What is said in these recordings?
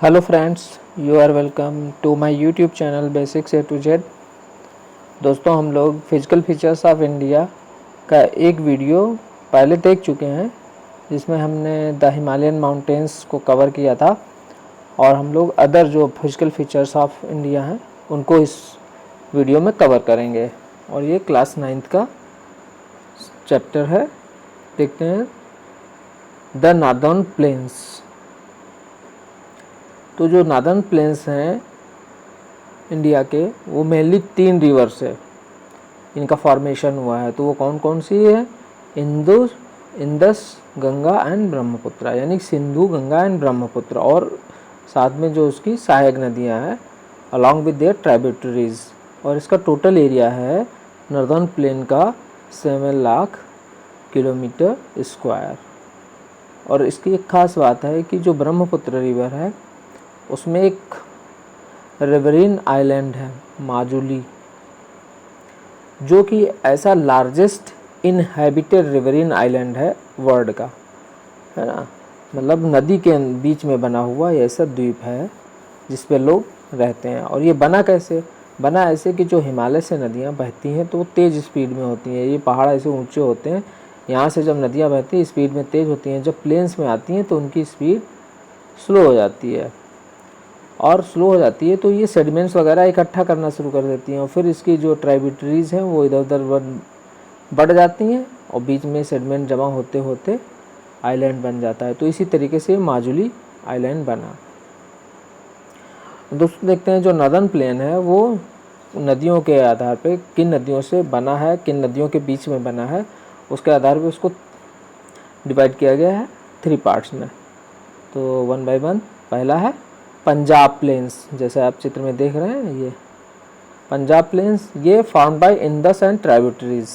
Hello friends, you are welcome to my YouTube channel basics A to Z. दोस्तों, हम लोग physical features of India का एक video पहले देख चुके हैं जिसमें हमने द हिमालयन माउंटेंस को कवर किया था और हम लोग अदर जो फिजिकल फीचर्स ऑफ इंडिया हैं उनको इस वीडियो में कवर करेंगे। और ये क्लास 9th का चैप्टर है। देखते हैं द नार्दर्न प्लेन्स। तो जो नार्दर्न प्लेन्स हैं इंडिया के, वो मेनली 3 रिवर से इनका फॉर्मेशन हुआ है। तो वो कौन कौन सी है? इंदस, गंगा एंड ब्रह्मपुत्र, यानी सिंधु, गंगा एंड ब्रह्मपुत्र, और साथ में जो उसकी सहायक नदियां हैं अलॉन्ग विद देयर ट्राइब्यूटरीज। और इसका टोटल एरिया है नॉर्दर्न प्लेन का 7 लाख किलोमीटर स्क्वायर। और इसकी एक खास बात है कि जो ब्रह्मपुत्र रिवर है उसमें एक रिवरीन आइलैंड है माजुली, जो कि ऐसा लार्जेस्ट इनहैबिटेड रिवरीन आइलैंड है वर्ल्ड का, है ना। मतलब नदी के बीच में बना हुआ ये ऐसा द्वीप है जिस पे लोग रहते हैं। और ये बना कैसे? बना ऐसे कि जो हिमालय से नदियाँ बहती हैं तो वो तेज़ स्पीड में होती हैं। ये पहाड़ ऐसे ऊंचे होते हैं, यहाँ से जब नदियाँ बहती हैं स्पीड में तेज़ होती हैं, जब प्लेन्स में आती हैं तो उनकी स्पीड स्लो हो जाती है। और स्लो हो जाती है तो ये सेडिमेंट्स वगैरह इकट्ठा करना शुरू कर देती हैं और फिर इसकी जो ट्राइब्यूटरीज हैं वो इधर उधर बढ़ जाती हैं और बीच में सेडिमेंट जमा होते होते आइलैंड बन जाता है। तो इसी तरीके से माजुली आइलैंड बना। दोस्तों, देखते हैं जो नॉर्दर्न प्लेन है वो नदियों के आधार पे किन नदियों से बना है, किन नदियों के बीच में बना है, उसके आधार पे उसको डिवाइड किया गया है 3 पार्ट्स में। तो 1 बाय 1। पहला है पंजाब प्लेन्स, जैसे आप चित्र में देख रहे हैं ये पंजाब प्लेन्स, ये formed by Indus and tributaries.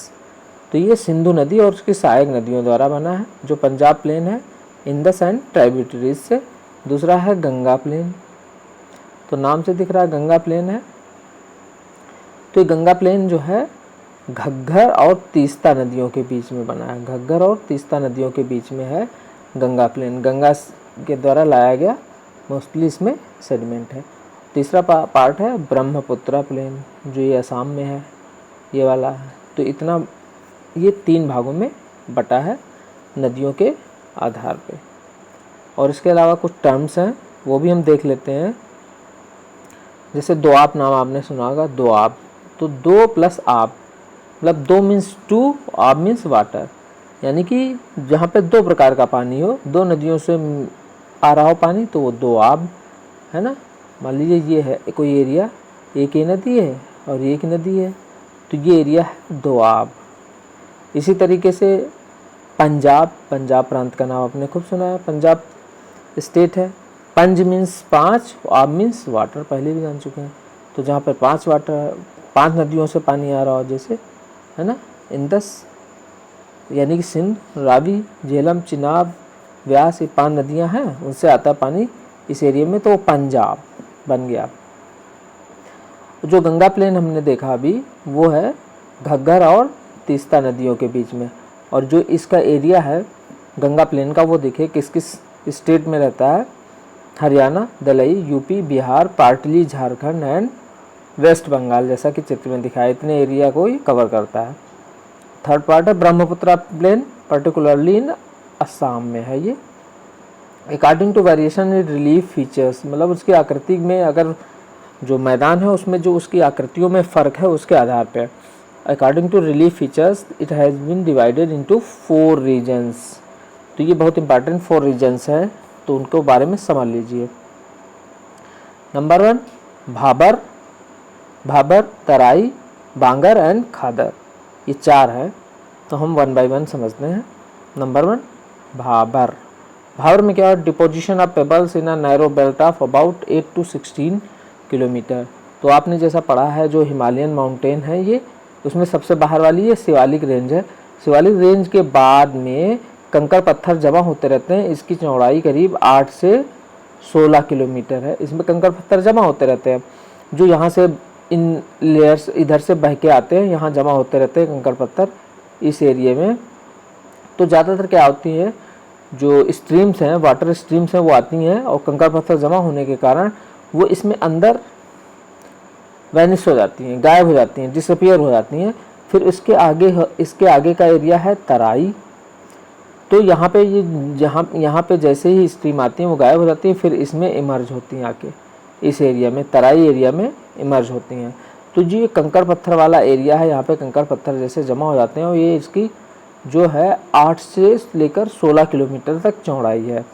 तो ये सिंधु नदी और उसकी सहायक नदियों द्वारा बना है जो पंजाब प्लेन है, इंडस एंड ट्राइब्यूटरीज से। दूसरा है गंगा प्लेन, तो नाम से दिख रहा है गंगा प्लेन है। तो ये गंगा प्लेन जो है घग्गर और तीस्ता नदियों के बीच में बना है। घग्गर और तीस्ता नदियों के बीच में है गंगा प्लेन, गंगा के द्वारा लाया गया मोस्टली इसमें सेडिमेंट है। तीसरा पार्ट है ब्रह्मपुत्र प्लेन, जो ये असम में है, ये वाला है। तो इतना ये 3 भागों में बटा है नदियों के आधार पे। और इसके अलावा कुछ टर्म्स हैं वो भी हम देख लेते हैं। जैसे दोआब नाम आपने सुना होगा, दोआब। तो 2 प्लस आब, मतलब 2 मीन्स 2, आब मीन्स वाटर, यानी कि जहाँ पे 2 प्रकार का पानी हो, 2 नदियों से आ रहा हो पानी, तो वो दोआब है ना। मान लीजिए ये है कोई एरिया, एक ही नदी है और एक नदी है, तो ये एरिया है दोआब। इसी तरीके से पंजाब प्रांत का नाम आपने खूब सुना है, पंजाब स्टेट है। पंज मीन्स 5, आब मीन्स वाटर, पहले भी जान चुके हैं। तो जहाँ पर 5 नदियों से पानी आ रहा हो, जैसे है ना, इंदस यानी कि सिंध, रावी, झेलम, चिनाब, व्यास, ये 5 नदियाँ हैं, उनसे आता पानी इस एरिया में, तो वो पंजाब बन गया। जो गंगा प्लेन हमने देखा अभी वो है घग्गर और तीस्ता नदियों के बीच में। और जो इसका एरिया है गंगा प्लेन का, वो देखिए किस किस स्टेट में रहता है। Haryana, Delhi, UP, Bihar, partly Jharkhand and West Bengal, जैसा कि चित्र में दिखाया, इतने एरिया को ही कवर करता है। थर्ड पार्ट है Brahmaputra plain, particularly in Assam में है ये। According to variation in relief features, मतलब उसकी आकृति में, अगर जो मैदान है उसमें जो उसकी आकृतियों में फ़र्क है उसके आधार पे, according to relief features it has been divided into 4 regions. तो ये बहुत इंपॉर्टेंट 4 रीजन्स है, तो उनको बारे में समझ लीजिए। नंबर 1 भाबर, तराई, बांगर एंड खादर, ये 4 है। तो हम 1 बाय 1 समझते हैं। नंबर 1 भाबर में क्या है? Deposition of pebbles in a narrow belt of about 8 to 16 kilometre. तो आपने जैसा पढ़ा है जो हिमालयन माउंटेन है ये, उसमें सबसे बाहर वाली ये शिवालिक रेंज है। शिवालिक रेंज के बाद में कंकर पत्थर जमा होते रहते हैं। इसकी चौड़ाई करीब 8 से 16 किलोमीटर है। इसमें कंकर पत्थर जमा होते रहते हैं, जो यहाँ से इन लेयर्स इधर से बह के आते हैं, यहाँ जमा होते रहते हैं कंकर पत्थर इस एरिया में। तो ज़्यादातर क्या होती है जो स्ट्रीम्स हैं, वाटर स्ट्रीम्स हैं, वो आती हैं और कंकड़ पत्थर जमा होने के कारण वो इसमें अंदर वैनिश हो जाती हैं, गायब हो जाती हैं, डिसअपियर हो जाती हैं। फिर इसके आगे का एरिया है तराई। तो यहाँ पे यहाँ पे जैसे ही स्ट्रीम आती हैं वो गायब हो जाती हैं, फिर इसमें इमर्ज होती हैं आके इस एरिया में, तराई एरिया में इमर्ज होती हैं। तो जी ये कंकड़ पत्थर वाला एरिया है, यहाँ पे कंकड़ पत्थर जैसे जमा हो जाते हैं और ये इसकी जो है 8 से लेकर 16 किलोमीटर तक चौड़ाई है।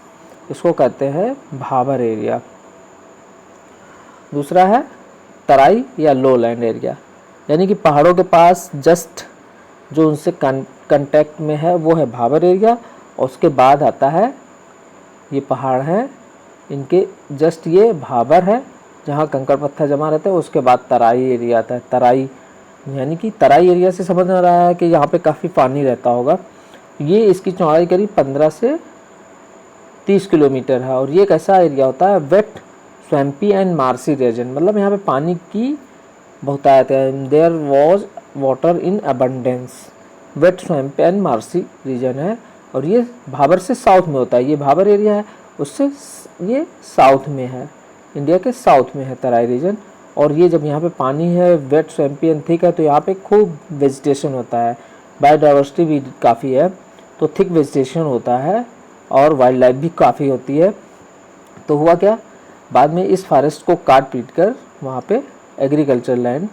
इसको कहते हैं भाबर एरिया। दूसरा है तराई या लो लैंड एरिया, यानी कि पहाड़ों के पास जस्ट जो उनसे कांटेक्ट में है वो है भाबर एरिया। और उसके बाद आता है, ये पहाड़ है, इनके जस्ट ये भाबर है जहाँ कंकड़ पत्थर जमा रहते हैं। उसके बाद तराई एरिया आता है। तराई यानी कि तराई एरिया से समझ आ रहा है कि यहाँ पे काफ़ी पानी रहता होगा। ये इसकी चौड़ाई करीब 15 से 30 किलोमीटर है और ये एक ऐसा एरिया होता है wet swampy and marshy region, मतलब यहाँ पे पानी की बहुतायत है। There was water in abundance, wet swampy and marshy region है और ये भाबर से साउथ में होता है। ये भाबर एरिया है, उससे ये साउथ में है, इंडिया के साउथ में है तराई रीजन। और ये जब यहाँ पे पानी है, वेट स्वैम्पी एंड थिक है, तो यहाँ पे खूब वेजिटेशन होता है, बायोडाइवर्सिटी भी काफ़ी है, तो थिक वेजिटेशन होता है और वाइल्ड लाइफ भी काफ़ी होती है। तो हुआ क्या, बाद में इस फॉरेस्ट को काट पीट कर वहाँ पे एग्रीकल्चर लैंड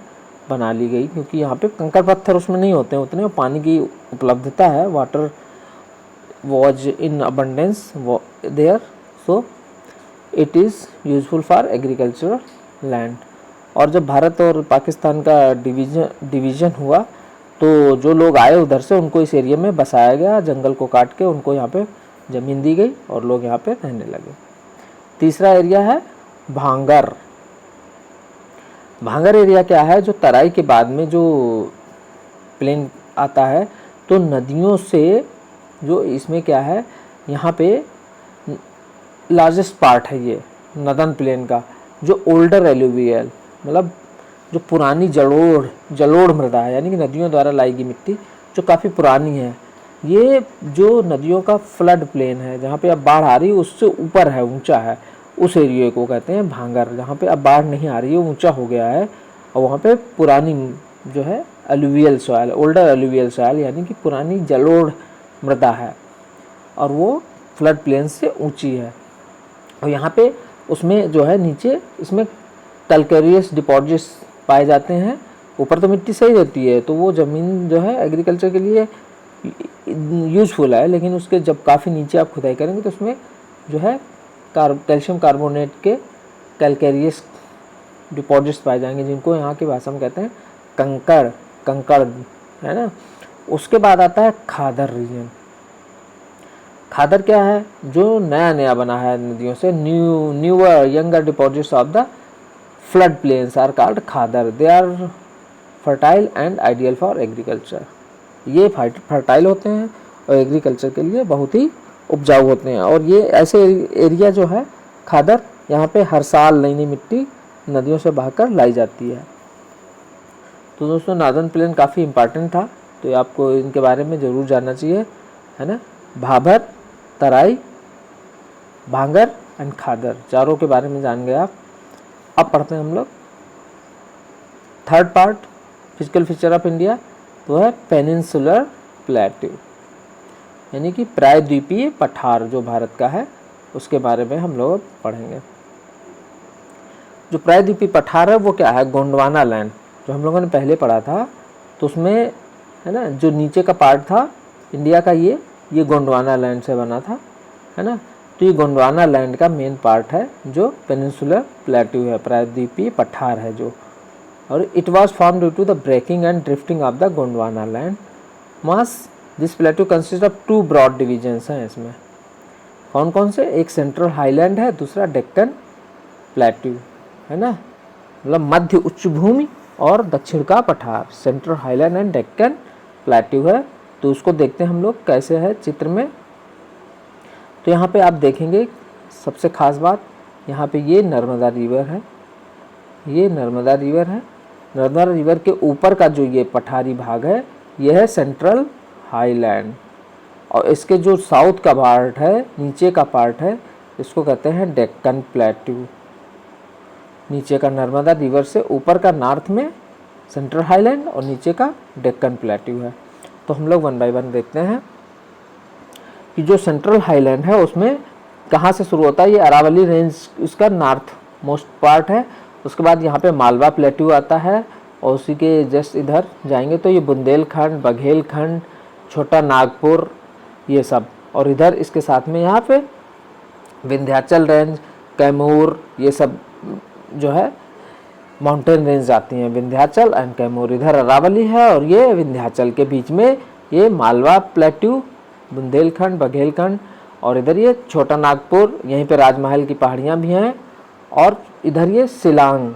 बना ली गई, क्योंकि यहाँ पे कंकड़ पत्थर उसमें नहीं होते हैं उतने, और पानी की उपलब्धता है, water was in abundance there, so it is useful for agriculture land. और जब भारत और पाकिस्तान का डिवीज़न हुआ तो जो लोग आए उधर से उनको इस एरिया में बसाया गया, जंगल को काट के उनको यहाँ पे ज़मीन दी गई और लोग यहाँ पे रहने लगे। तीसरा एरिया है भांगर। भांगर एरिया क्या है, जो तराई के बाद में जो प्लेन आता है, तो नदियों से जो इसमें क्या है, यहाँ पे लार्जेस्ट पार्ट है ये नदन प्लेन का, जो ओल्डर एलुवियल, मतलब जो पुरानी जलोढ़ मृदा है, यानी कि नदियों द्वारा लाई गई मिट्टी जो काफ़ी पुरानी है। ये जो नदियों का फ्लड प्लेन है, जहाँ पे अब बाढ़ आ रही है उससे ऊपर है, ऊंचा है, उस एरिया को कहते हैं भांगर। जहाँ पे अब बाढ़ नहीं आ रही है, ऊंचा हो गया है और वहाँ पे पुरानी जो है alluvial soil, older alluvial soil, यानी कि पुरानी जलोढ़ मृदा है और वो फ्लड प्लेन से ऊंची है। और यहाँ पे उसमें जो है नीचे इसमें कैल्केरियस डिपॉजिट्स पाए जाते हैं। ऊपर तो मिट्टी सही रहती है, तो वो ज़मीन जो है एग्रीकल्चर के लिए यूज़फुल है, लेकिन उसके जब काफ़ी नीचे आप खुदाई करेंगे तो उसमें जो है कैल्शियम कार्बोनेट के कैल्केरियस डिपॉजिट्स पाए जाएंगे, जिनको यहाँ की भाषा में कहते हैं कंकड़, है ना। उसके बाद आता है खादर रीजन। खादर क्या है, जो नया बना है नदियों से, newer younger deposits of the flood plains are called khadar. They are fertile and ideal for agriculture. ये फर्टाइल होते हैं और एग्रीकल्चर के लिए बहुत ही उपजाऊ होते हैं। और ये ऐसे एरिया जो है खादर, यहाँ पे हर साल नई नई मिट्टी नदियों से बहाकर लाई जाती है। तो दोस्तों नार्दर्न प्लेन काफ़ी इम्पॉर्टेंट था, तो आपको इनके बारे में ज़रूर जानना चाहिए, है ना। भाबर, तराई, भांगर एंड खादर, चारों के बारे में जान गए आप। अब पढ़ते हैं हम लोग third part, physical feature of India, तो है पेनिनसुलर प्लेट्यू, यानी कि प्रायद्वीपीय पठार जो भारत का है, उसके बारे में हम लोग पढ़ेंगे। जो प्रायद्वीपीय पठार है वो क्या है, गोंडवाना लैंड, जो हम लोगों ने पहले पढ़ा था, तो उसमें है ना जो नीचे का पार्ट था इंडिया का, ये गोंडवाना लैंड से बना था, है ना। तो ये गोंडवाना लैंड का मेन पार्ट है जो पेनिनसुलर प्लेट्यू है, प्रायद्वीपीय पठार है जो। और it was form due to the breaking and drifting of the Gondwana land mass. This plateau consist of 2 broad divisions हैं इसमें। कौन कौन से, एक सेंट्रल हाईलैंड है, दूसरा डेक्कन प्लेट्यू, है ना, मतलब मध्य उच्च भूमि और दक्षिण का पठार, central highland and Deccan plateau है। तो उसको देखते हैं हम लोग कैसे है चित्र में। तो यहाँ पे आप देखेंगे सबसे खास बात, यहाँ पे ये नर्मदा रिवर है, ये नर्मदा रिवर है। नर्मदा रिवर के ऊपर का जो ये पठारी भाग है, ये है सेंट्रल हाईलैंड, और इसके जो साउथ का पार्ट है, नीचे का पार्ट है, इसको कहते हैं डेक्कन प्लेट्यू। नीचे का नर्मदा रिवर से ऊपर का नॉर्थ में सेंट्रल हाईलैंड और नीचे का डेक्कन प्लेट्यू है। तो हम लोग वन बाय वन देखते हैं कि जो सेंट्रल हाईलैंड है उसमें कहाँ से शुरू होता है। ये अरावली रेंज इसका नॉर्थ मोस्ट पार्ट है। उसके बाद यहाँ पे मालवा प्लेट्यू आता है और उसी के जस्ट इधर जाएंगे तो ये बुंदेलखंड, बघेलखंड, छोटा नागपुर, ये सब, और इधर इसके साथ में यहाँ पे विंध्याचल रेंज, कैमूर, ये सब जो है माउंटेन रेंज आती हैं। विंध्याचल एंड कैमूर, इधर अरावली है और ये विंध्याचल के बीच में ये मालवा प्लेट्यू, बुंदेलखंड, बघेलखंड, और इधर ये छोटा नागपुर, यहीं पे राजमहल की पहाड़ियाँ भी हैं। और इधर ये शिलांग,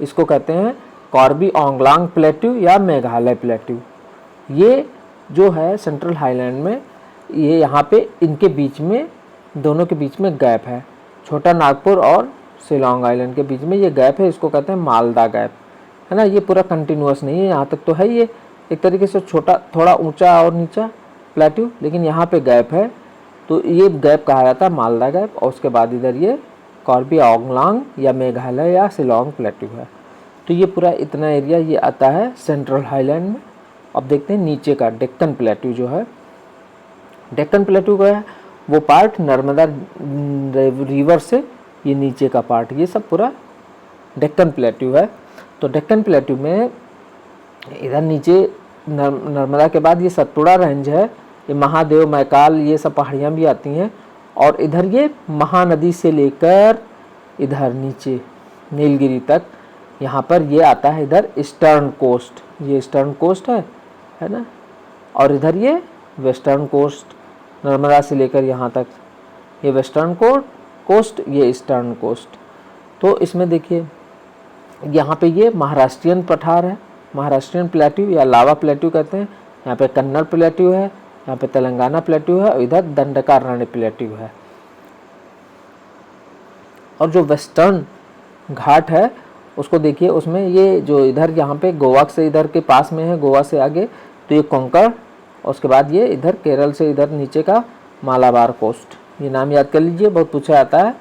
इसको कहते हैं कॉर्बी ओंगलांग प्लेट्यू या मेघालय प्लेट्यू। ये जो है सेंट्रल हाईलैंड में, ये यहाँ पे इनके बीच में, दोनों के बीच में गैप है। छोटा नागपुर और शिलांग आइलैंड के बीच में ये गैप है, इसको कहते हैं मालदा गैप, है ना। ये पूरा कंटिन्यूअस नहीं है, यहाँ तक तो है ये एक तरीके से छोटा, थोड़ा ऊंचा और नीचा प्लेट्यू, लेकिन यहाँ पे गैप है, तो ये गैप कहा जाता है मालदा गैप। और उसके बाद इधर ये कॉर्बी ओंगलांग या मेघालय या शिलांग प्लेट्यू है। तो ये पूरा इतना एरिया ये आता है सेंट्रल हाईलैंड में। अब देखते हैं नीचे का डेक्कन प्लेट्यू जो है। डेक्कन प्लेट्यू का है वो पार्ट नर्मदा रिवर से, ये नीचे का पार्ट, ये सब पूरा डेक्कन प्लेट्यू है। तो डेक्कन प्लेट्यू में इधर नीचे नर्मदा के बाद ये सतपुड़ा रेंज है, ये महादेव, मैकाल, ये सब पहाड़ियाँ भी आती हैं। और इधर ये महानदी से लेकर इधर नीचे नीलगिरी तक, यहाँ पर ये आता है इधर ईस्टर्न कोस्ट, ये ईस्टर्न कोस्ट है ना। और इधर ये वेस्टर्न कोस्ट, नर्मदा से लेकर यहाँ तक ये वेस्टर्न कोस्ट, ये ईस्टर्न कोस्ट। तो इसमें देखिए यहाँ पे ये महाराष्ट्रियन पठार है, महाराष्ट्रियन प्लेट्यू या लावा प्लेट्यू कहते हैं। यहाँ पे कन्नड़ प्लेट्यू है, यहाँ पे तेलंगाना प्लेट्यू है, और इधर दंडकारण्य प्लेट्यू है। और जो वेस्टर्न घाट है उसको देखिए, उसमें ये जो इधर यहाँ पे गोवा से इधर के पास में है, गोवा से आगे तो ये कोंकण, और उसके बाद ये इधर केरल से इधर नीचे का मालाबार कोस्ट। ये नाम याद कर लीजिए, बहुत पूछा जाता है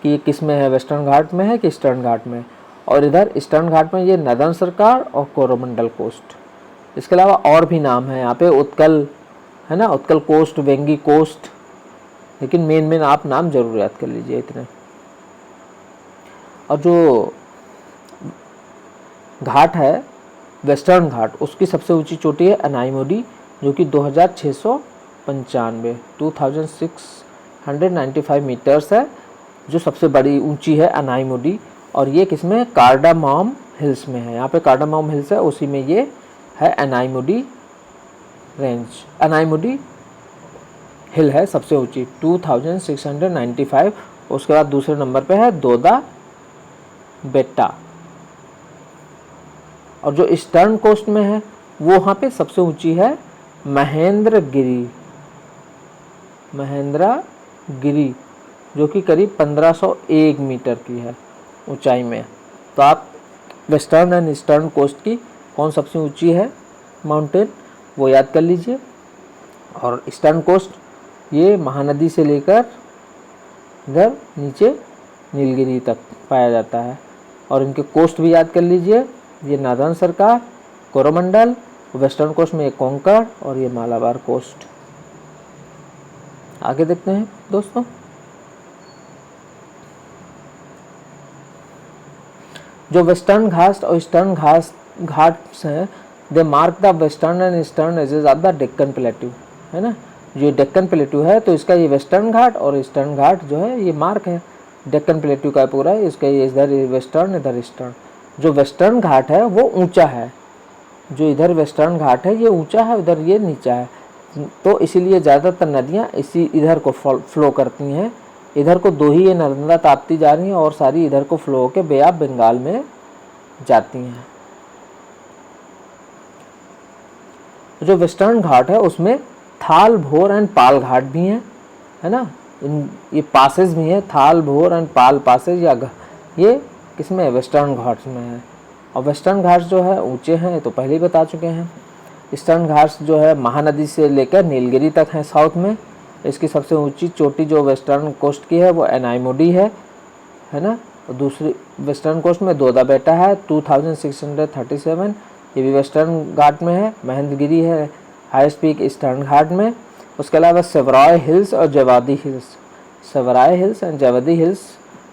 कि ये किस में है, वेस्टर्न घाट में है कि ईस्टर्न घाट में। और इधर ईस्टर्न घाट में ये नदन सरकार और कोरोमंडल कोस्ट। इसके अलावा और भी नाम है यहाँ पे, उत्कल है ना, उत्कल कोस्ट, वेंगी कोस्ट, लेकिन मेन आप नाम जरूर याद कर लीजिए इतने। और जो घाट है वेस्टर्न घाट, उसकी सबसे ऊंची चोटी है अनाईमुडी, जो कि 2695 मीटर्स है, जो सबसे बड़ी ऊंची है अनाईमुडी। और ये किसमें, कार्डामॉम हिल्स में है। यहाँ पे कार्डामॉम हिल्स है, उसी में ये है अनाईमुडी रेंज। अनाईमुडी हिल है सबसे ऊंची 2695। उसके बाद दूसरे नंबर पे है दोदा बेट्टा। और जो ईस्टर्न कोस्ट में है वो वहाँ पे सबसे ऊंची है महेंद्रगिरी, जो कि करीब 1501 मीटर की है ऊंचाई में। तो आप वेस्टर्न एंड ईस्टर्न कोस्ट की कौन सबसे ऊंची है माउंटेन वो याद कर लीजिए। और ईस्टर्न कोस्ट ये महानदी से लेकर इधर नीचे नीलगिरी तक पाया जाता है। और इनके कोस्ट भी याद कर लीजिए, ये नदन सरकार, कोरोमंडल, वेस्टर्न कोस्ट में ये कोंकण और ये मालाबार कोस्ट। आगे देखते हैं दोस्तों। जो वेस्टर्न घाट्स और ईस्टर्न घाट्स हैं, they mark the western and eastern edges of the Deccan plateau, है ना। ये डेक्कन प्लेट्यू है तो इसका ये वेस्टर्न घाट और ईस्टर्न घाट जो है ये मार्क है डेक्कन प्लेट्यू का पूरा, इसका ये इधर वेस्टर्न इधर ईस्टर्न। जो वेस्टर्न घाट है वो ऊंचा है, जो इधर वेस्टर्न घाट है ये ऊंचा है, उधर ये नीचा है। तो इसीलिए ज़्यादातर नदियाँ इसी इधर को फ्लो करती हैं। इधर को दो ही ये नर्मदा ताप्ती जा रही हैं और सारी इधर को फ्लो होकर बे ऑफ बंगाल में जाती हैं। जो वेस्टर्न घाट है उसमें थाल, भोर एंड पाल घाट भी हैं, है ना। ये पासेज भी हैं, थाल, भोर एंड पाल पासेज, या ये किसमें, वेस्टर्न घाट्स में है। और वेस्टर्न घाट्स जो है ऊंचे हैं, तो पहले ही बता चुके हैं। ईस्टर्न घाट्स जो है महानदी से लेकर नीलगिरी तक है साउथ में। इसकी सबसे ऊंची चोटी जो वेस्टर्न कोस्ट की है वो एनाइमोडी है ना। दूसरी वेस्टर्न कोस्ट में दोदा बेटा है 2637, ये भी वेस्टर्न घाट में है। महेंद्रगिरी है हाईएस्ट पीक ईस्टर्न घाट में। उसके अलावा सेवराय हिल्स और Javadi hills, Shevaroy hills and Javadi hills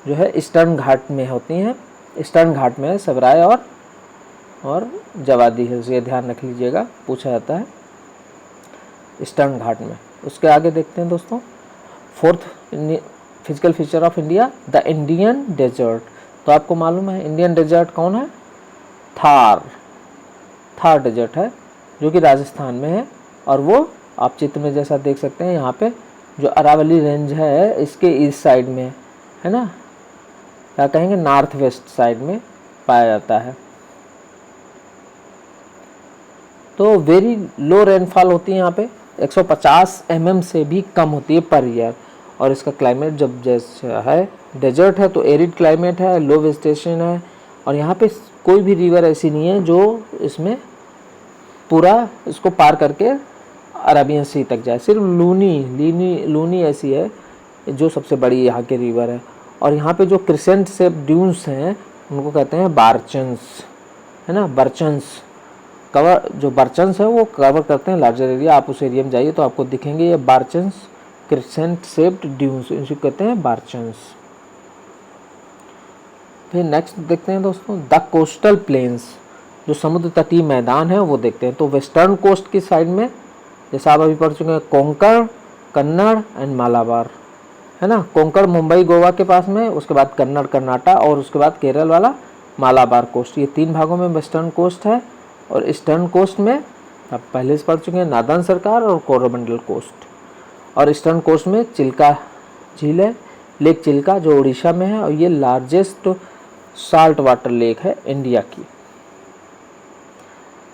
जो है ईस्टर्न घाट में होती हैं। ईस्टर्न घाट में है सेवराय और जवादी हिल्स, ये ध्यान रख लीजिएगा, पूछा जाता है ईस्टर्न घाट में। उसके आगे देखते हैं दोस्तों, fourth physical feature of India, the Indian desert. तो आपको मालूम है इंडियन डेजर्ट कौन है? थार डेजर्ट है जो कि राजस्थान में है। और वो आप चित्र में जैसा देख सकते हैं यहाँ पे जो अरावली रेंज है इसके ईस्ट साइड में है ना, क्या कहेंगे, नॉर्थ वेस्ट साइड में पाया जाता है। तो वेरी लो रेनफॉल होती है यहाँ पे, 150 mm से भी कम होती है पर ईयर। और इसका क्लाइमेट जब जैसा है, डेजर्ट है तो एरिड क्लाइमेट है, लो वेजिटेशन है। और यहाँ पे कोई भी रिवर ऐसी नहीं है जो इसमें पूरा इसको पार करके अरेबियन सी तक जाए। सिर्फ लूनी ऐसी है जो सबसे बड़ी यहाँ की रिवर है। और यहाँ पे जो क्रिसेंट शेप ड्यून्स हैं उनको कहते हैं बार्चन्स, है ना, बर्चन्स। कवर जो बर्चन्स है वो कवर करते हैं लार्जर एरिया। आप उस एरिया में जाइए तो आपको दिखेंगे ये बार्चन्स, क्रिसेंट शेप्ड ड्यून्स, इनको कहते हैं बार्चन्स। फिर नेक्स्ट देखते हैं दोस्तों, द कोस्टल प्लेन्स, जो समुद्र तटीय मैदान है वो देखते हैं। तो वेस्टर्न कोस्ट की साइड में जैसा आप अभी पढ़ चुके हैं कोंकण, कन्नड़ एंड मालाबार, है ना। कोंकण मुंबई गोवा के पास में, उसके बाद कन्नड़ कर्नाटक और उसके बाद केरल वाला मालाबार कोस्ट। ये 3 भागों में वेस्टर्न कोस्ट है। और ईस्टर्न कोस्ट में आप पहले से पढ़ चुके हैं नादन सरकार और कोरोमंडल कोस्ट। और ईस्टर्न कोस्ट में चिल्का झील है, लेक चिल्का जो उड़ीसा में है, और ये लार्जेस्ट साल्ट वाटर लेक है इंडिया की।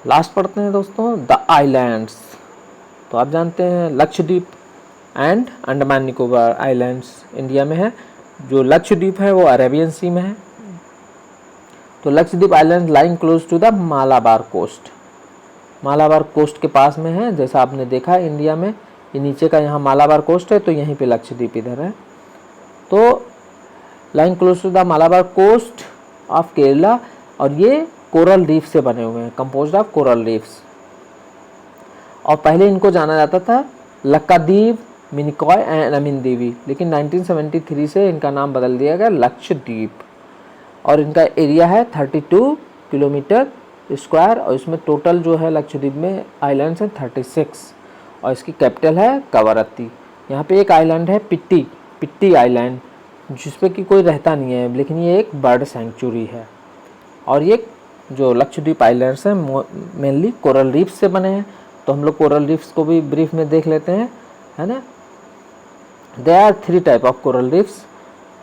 लास्ट पढ़ते हैं दोस्तों, द आइलैंड्स। तो आप जानते हैं Lakshadweep and Andaman Nicobar islands India में है। जो लक्षद्वीप है वो अरेबियन सी में है। तो Lakshadweep island lying close to the Malabar coast, Malabar coast के पास में है। जैसा आपने देखा है इंडिया में ये नीचे का यहाँ मालाबार कोस्ट है, तो यहीं पे लक्षद्वीप इधर है। तो lying close to the Malabar coast of Kerala, और ये कोरल रीफ से बने हुए हैं, कंपोज्ड ऑफ कोरल रीफ्स। और पहले इनको जाना जाता था लक्काद्वीप, मिनिकॉय एंड अमीनदेवी, लेकिन 1973 से इनका नाम बदल दिया गया लक्षद्वीप। और इनका एरिया है 32 किलोमीटर स्क्वायर, और इसमें टोटल जो है लक्षद्वीप में आइलैंड्स हैं 36। और इसकी कैपिटल है कवरत्ती। यहाँ पे एक आइलैंड है पिट्टी आइलैंड, जिसपे कि कोई रहता नहीं है, लेकिन ये एक बर्ड सेंचुरी है। और ये जो लक्षद्वीप आइलैंड्स हैं मेनली कोरल रीफ से बने हैं। तो हम लोग कोरल रीफ्स को भी ब्रीफ में देख लेते हैं, है ना। They are 3 type of coral reefs,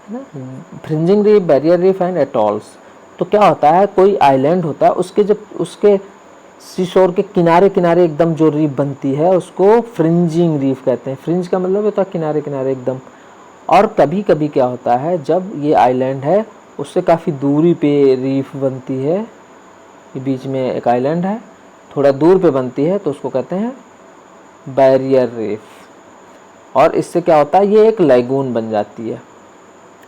है ना, fringing reef, barrier reef and atolls. तो क्या होता है, कोई आइलैंड होता है, उसके जब उसके सीशोर के किनारे किनारे एकदम जो रीफ बनती है उसको फ्रिंजिंग रीफ कहते हैं। फ्रिंज का मतलब होता है किनारे किनारे एकदम। और कभी कभी क्या होता है, जब ये आइलैंड है उससे काफ़ी दूरी पे रीफ बनती है, ये बीच में एक आइलैंड है, थोड़ा दूर पे बनती है, तो उसको कहते हैं बैरियर रीफ। और इससे क्या होता है, ये एक लैगून बन जाती है,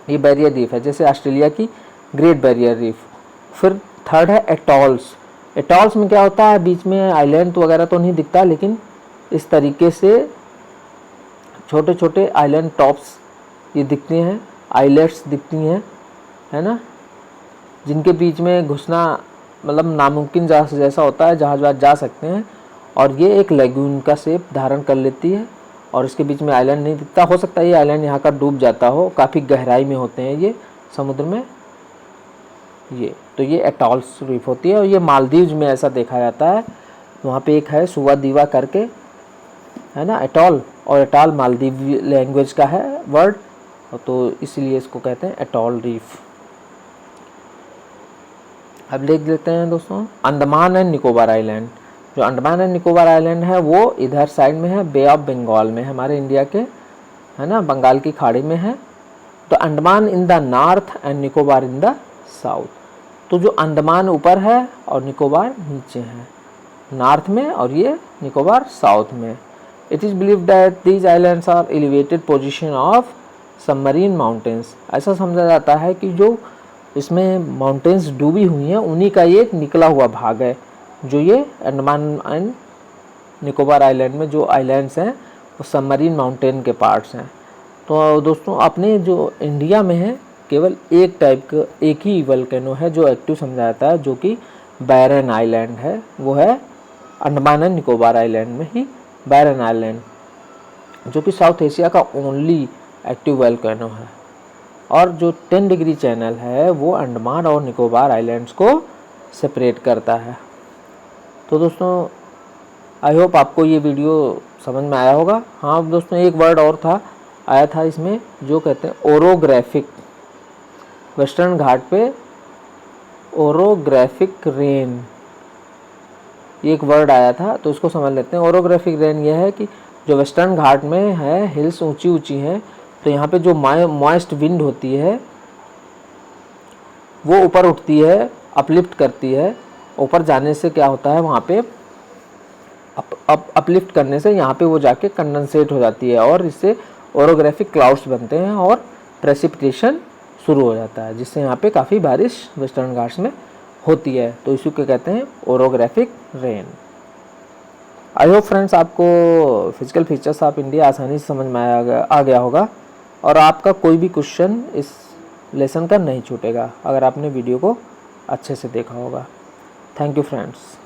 ये बैरियर रीफ है, जैसे ऑस्ट्रेलिया की ग्रेट बैरियर रीफ। फिर थर्ड है एटॉल्स। एटॉल्स में क्या होता है, बीच में आइलैंड वगैरह तो नहीं दिखता, लेकिन इस तरीके से छोटे छोटे आइलैंड टॉप्स ये दिखते हैं, आइलैट्स दिखती हैं, है ना, जिनके बीच में घुसना मतलब नामुमकिन जैसा होता है, जहाज वहाज जा सकते हैं। और ये एक लैगून का शेप धारण कर लेती है, और इसके बीच में आइलैंड नहीं दिखता। हो सकता है ये आइलैंड यहाँ का डूब जाता हो, काफ़ी गहराई में होते हैं ये समुद्र में ये। तो ये एटॉल्स रीफ होती है, और ये मालदीव्स में ऐसा देखा जाता है। वहाँ पे एक है सुवा दीवा करके, है ना, एटॉल, और एटॉल मालदीव लैंग्वेज का है वर्ड, तो इसीलिए इसको कहते हैं एटॉल रीफ। अब देख लेते हैं दोस्तों अंडमान एंड निकोबार आइलैंड। जो अंडमान एंड निकोबार आइलैंड है वो इधर साइड में है, बे ऑफ बंगाल में, हमारे इंडिया के, है ना, बंगाल की खाड़ी में है। तो Andaman in the north and Nicobar in the south. तो जो अंडमान ऊपर है और निकोबार नीचे है। नॉर्थ में और ये निकोबार साउथ में। It is believe that these islands are elevated position of submarine mountains. ऐसा समझा जाता है कि जो इसमें माउंटेन्स डूबी हुई हैं उन्हीं का ये एक निकला हुआ भाग है, जो ये अंडमान एंड निकोबार आइलैंड में जो आइलैंड्स हैं वो सबमरीन माउंटेन के पार्ट्स हैं। तो दोस्तों अपने जो इंडिया में है केवल एक टाइप का एक ही वल्केनो है जो एक्टिव समझा जाता है, जो कि बैरन आइलैंड है। वो है अंडमान एंड निकोबार आइलैंड में ही बैरन आइलैंड, जो कि साउथ एशिया का ओनली एक्टिव वल्केनो है। और जो 10 डिग्री चैनल है वो अंडमान और निकोबार आइलैंड्स को सेपरेट करता है। तो दोस्तों आई होप आपको ये वीडियो समझ में आया होगा। हाँ दोस्तों, एक वर्ड और आया था इसमें जो कहते हैं ओरोग्राफिक। वेस्टर्न घाट पे ओरोग्राफिक रेन ये एक वर्ड आया था, तो इसको समझ लेते हैं। ओरोग्राफिक रेन ये है कि जो वेस्टर्न घाट में है, हिल्स ऊंची ऊंची हैं, तो यहाँ पे जो मॉइस्ट विंड होती है वो ऊपर उठती है, अपलिफ्ट करती है। ऊपर जाने से क्या होता है, वहाँ पे अपलिफ्ट करने से यहाँ पे वो जाके कंडेंसेट हो जाती है और इससे ओरोग्राफिक क्लाउड्स बनते हैं और प्रेसिपिटेशन शुरू हो जाता है, जिससे यहाँ पे काफ़ी बारिश वेस्टर्न घाट्स में होती है। तो इसी को कहते हैं orographic rain. I hope friends आपको फिजिकल फीचर्स ऑफ इंडिया आसानी से समझ में आ गया होगा और आपका कोई भी क्वेश्चन इस लेसन का नहीं छूटेगा अगर आपने वीडियो को अच्छे से देखा होगा। Thank you friends.